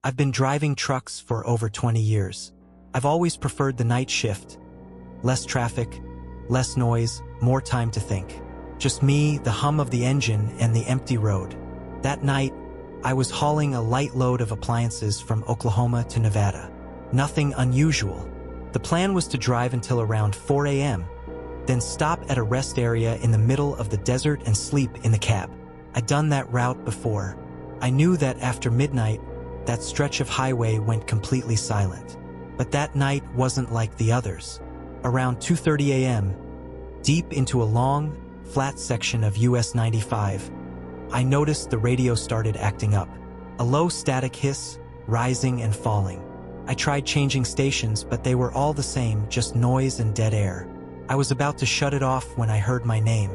I've been driving trucks for over 20 years. I've always preferred the night shift. Less traffic, less noise, more time to think. Just me, the hum of the engine, and the empty road. That night, I was hauling a light load of appliances from Oklahoma to Nevada. Nothing unusual. The plan was to drive until around 4 a.m., then stop at a rest area in the middle of the desert and sleep in the cab. I'd done that route before. I knew that after midnight, that stretch of highway went completely silent. But that night wasn't like the others. Around 2:30 a.m., deep into a long, flat section of US 95, I noticed the radio started acting up. A low static hiss, rising and falling. I tried changing stations, but they were all the same, just noise and dead air. I was about to shut it off when I heard my name.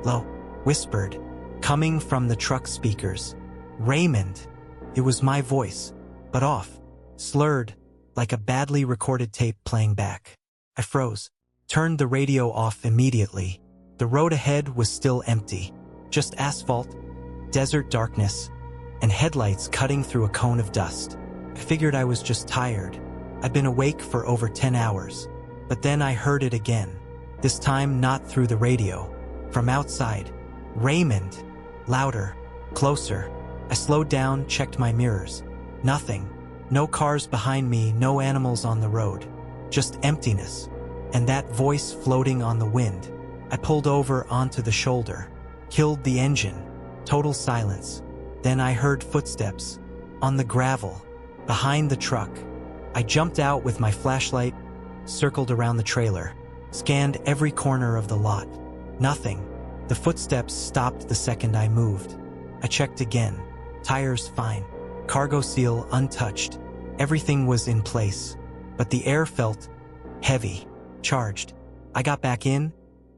Low, whispered, coming from the truck speakers. Raymond. It was my voice, but off, slurred, like a badly recorded tape playing back. I froze, turned the radio off immediately. The road ahead was still empty, just asphalt, desert darkness, and headlights cutting through a cone of dust. I figured I was just tired. I'd been awake for over 10 hours. But then I heard it again. This time not through the radio. From outside. Raymond. Louder. Closer. I slowed down, checked my mirrors. Nothing. No cars behind me, no animals on the road. Just emptiness. And that voice floating on the wind. I pulled over onto the shoulder. Killed the engine. Total silence. Then I heard footsteps. On the gravel. Behind the truck. I jumped out with my flashlight, circled around the trailer, scanned every corner of the lot. Nothing. The footsteps stopped the second I moved. I checked again. Tires fine. Cargo seal untouched. Everything was in place. But the air felt heavy, charged. I got back in,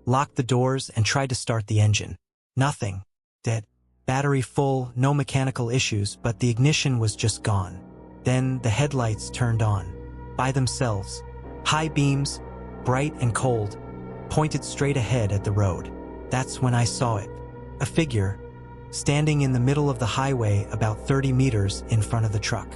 locked the doors, and tried to start the engine. Nothing. Dead. Battery full, no mechanical issues, but the ignition was just gone. Then the headlights turned on. By themselves. High beams, bright and cold, pointed straight ahead at the road. That's when I saw it. A figure, standing in the middle of the highway about 30 meters in front of the truck.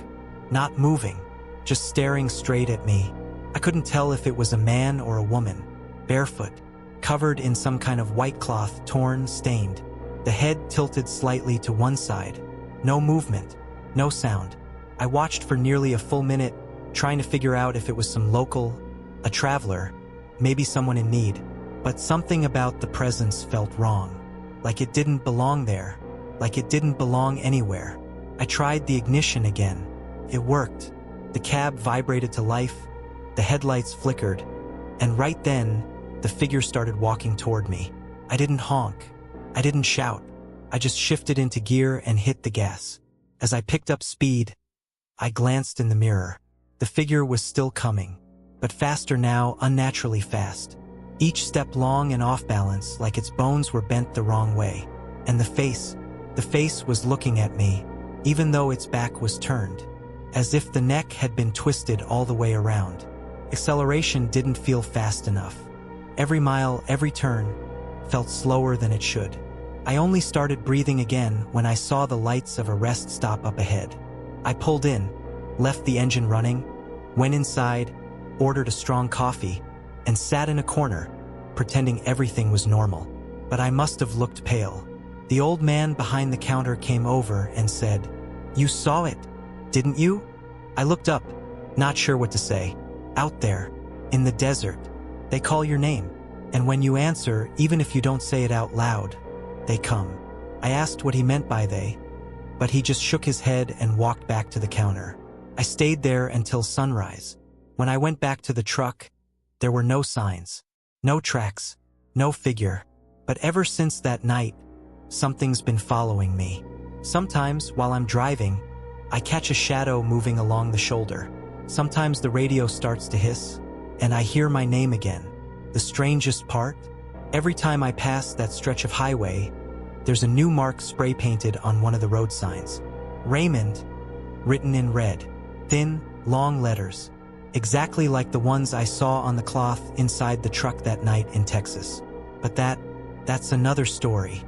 Not moving, just staring straight at me. I couldn't tell if it was a man or a woman. Barefoot, covered in some kind of white cloth, torn, stained. The head tilted slightly to one side. No movement, no sound. I watched for nearly a full minute, trying to figure out if it was some local, a traveler, maybe someone in need. But something about the presence felt wrong. Like it didn't belong there. Like it didn't belong anywhere. I tried the ignition again. It worked. The cab vibrated to life. The headlights flickered. And right then, the figure started walking toward me. I didn't honk. I didn't shout. I just shifted into gear and hit the gas. As I picked up speed, I glanced in the mirror. The figure was still coming, but faster now, unnaturally fast. Each step long and off balance, like its bones were bent the wrong way. And the face was looking at me, even though its back was turned, as if the neck had been twisted all the way around. Acceleration didn't feel fast enough. Every mile, every turn, felt slower than it should. I only started breathing again when I saw the lights of a rest stop up ahead. I pulled in, left the engine running, went inside, ordered a strong coffee, and sat in a corner, pretending everything was normal. But I must have looked pale. The old man behind the counter came over and said, "You saw it, didn't you?" I looked up, not sure what to say. Out there, in the desert, they call your name. And when you answer, even if you don't say it out loud, they come. I asked what he meant by they, but he just shook his head and walked back to the counter. I stayed there until sunrise. When I went back to the truck, there were no signs, no tracks, no figure. But ever since that night, something's been following me. Sometimes, while I'm driving, I catch a shadow moving along the shoulder. Sometimes the radio starts to hiss, and I hear my name again. The strangest part? Every time I pass that stretch of highway, there's a new mark spray painted on one of the road signs. Raymond, written in red. Thin, long letters. Exactly like the ones I saw on the cloth inside the truck that night in Texas. But that's another story.